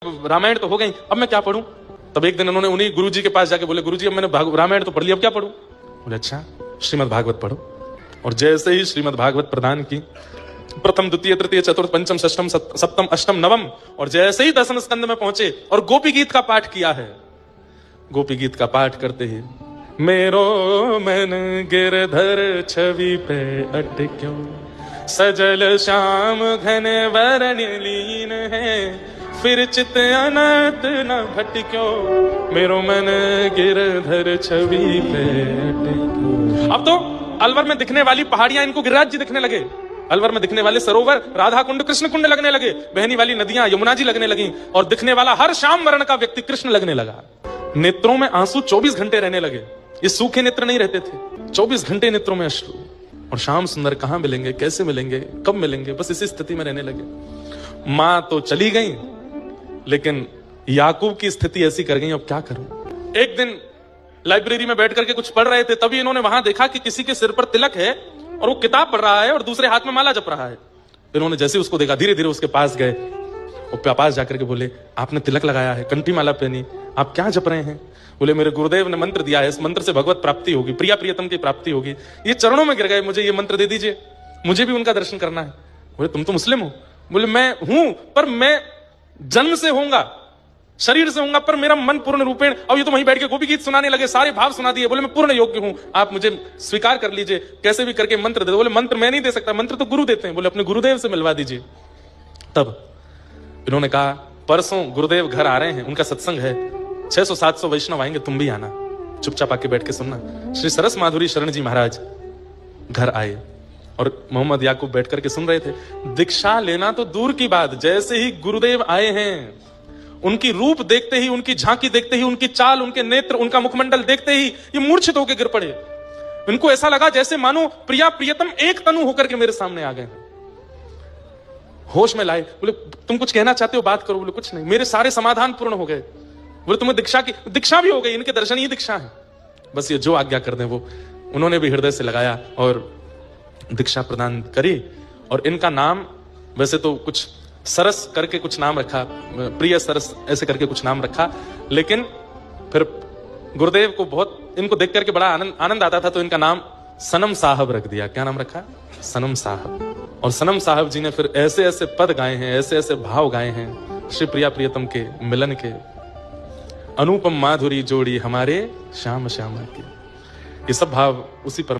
रामायण तो हो गई, अब मैं क्या पढ़ूं? तब एक दिन उन्होंने उन्हीं गुरुजी के पास जाके बोले, गुरुजी अब मैंने रामायण तो पढ़ लिया, अब क्या पढ़ूं? बोले अच्छा श्रीमद् भागवत पढ़ो। और जैसे ही श्रीमद् भागवत प्रदान की, प्रथम द्वितीय तृतीय चतुर्थ पंचम षष्टम सप्तम अष्टम नवम, और जैसे ही दसम स्कंद में पहुंचे और गोपी गीत का पाठ किया है, गोपी गीत का पाठ करते ही मेरो मन गिरधर छवि पे अटक्यो, सजल श्याम घन वरण लीन है, फिर चित अनंत न भटक्यो, मेरो मन गिरधर छवि पे अटक्यो। अब तो अलवर में दिखने वाली पहाड़ियां इनको गिरिराज जी दिखने लगे, अलवर में दिखने वाले सरोवर राधा कुंड कृष्ण कुंड लगने लगे, बहनी वाली नदियां यमुना जी लगने लगी, और दिखने वाला हर श्याम वर्ण का व्यक्ति कृष्ण लगने लगा। नेत्रों में आंसू 24 घंटे रहने लगे, ये सूखे नेत्र नहीं रहते थे, 24 घंटे नेत्रों में अश्रु। और श्याम सुंदर कहां मिलेंगे, कैसे मिलेंगे, कब मिलेंगे, बस इसी स्थिति में रहने लगे। मां तो चली गई, लेकिन याकूब की स्थिति ऐसी कर गई, अब क्या करूं? एक दिन लाइब्रेरी में बैठ करके कुछ पढ़ रहे थे, तभी इन्होंने वहां देखा कि किसी के सिर पर तिलक है और वो किताब पढ़ रहा है और दूसरे हाथ में माला जप रहा है। इन्होंने जैसे उसको देखा, धीरे धीरे उसके पास गए और पास जाकर के बोले, आपने तिलक लगाया है, कंठी माला पहनी, आप क्या जप रहे हैं? बोले मेरे गुरुदेव ने मंत्र दिया है, इस मंत्र से भगवत प्राप्ति होगी, प्रिया प्रियतम की प्राप्ति होगी। ये चरणों में गिर गए, मुझे ये मंत्र दे दीजिए, मुझे भी उनका दर्शन करना है। बोले तुम तो मुस्लिम हो? बोले मैं हूं, पर मैं जन्म से होऊंगा, शरीर से होऊंगा, पर मेरा मन पूर्ण रूपेण। अब ये तो वहीं बैठ के गोपी गीत सुनाने लगे, सारे भाव सुना दिए। बोले मैं पूर्ण योग्य हूं, आप मुझे स्वीकार कर लीजिए, कैसे भी करके मंत्र दे दो। बोले मंत्र मैं नहीं दे सकता, मंत्र तो गुरु देते हैं। बोले अपने गुरुदेव से मिलवा दीजिए। तब इन्होंने कहा परसों गुरुदेव घर आ रहे हैं, उनका सत्संग है, 600-700 वैष्णव आएंगे, तुम भी आना, चुपचाप आके बैठ के सुनना। श्री सरस माधुरी शरण जी महाराज घर आए और मोहम्मद याकूब बैठ करके सुन रहे थे। दीक्षा लेना तो दूर की बात, जैसे ही गुरुदेव आए हैं, उनकी रूप देखते ही, उनकी झांकी देखते ही, उनकी चाल, उनके नेत्र, उनका मुखमंडल देखते ही ये मूर्छित होकर गिर पड़े। इनको ऐसा लगा जैसे मानो प्रिया प्रियतम एक तनु होकर के मेरे सामने आ गए। होश में लाए, बोले तुम कुछ कहना चाहते हो, बात करो। बोले कुछ नहीं, मेरे सारे समाधान पूर्ण हो गए। बोले तुम्हें दीक्षा भी हो गई, इनके दर्शन ही दीक्षा है, बस ये जो आज्ञा कर दें वो। उन्होंने भी हृदय से लगाया और दीक्षा प्रदान करी। और इनका नाम वैसे तो कुछ सरस करके कुछ नाम रखा, प्रिय सरस ऐसे करके कुछ नाम रखा, लेकिन फिर गुरुदेव को बहुत इनको देख करके बड़ा आनंद आता था, तो इनका नाम सनम साहब रख दिया। क्या नाम रखा? सनम साहब। और सनम साहब जी ने फिर ऐसे ऐसे पद गाए हैं, ऐसे ऐसे भाव गाए हैं श्री प्रिया प्रियतम के मिलन के। अनुपम माधुरी जोड़ी हमारे श्याम श्याम के, ये सब भाव उसी पर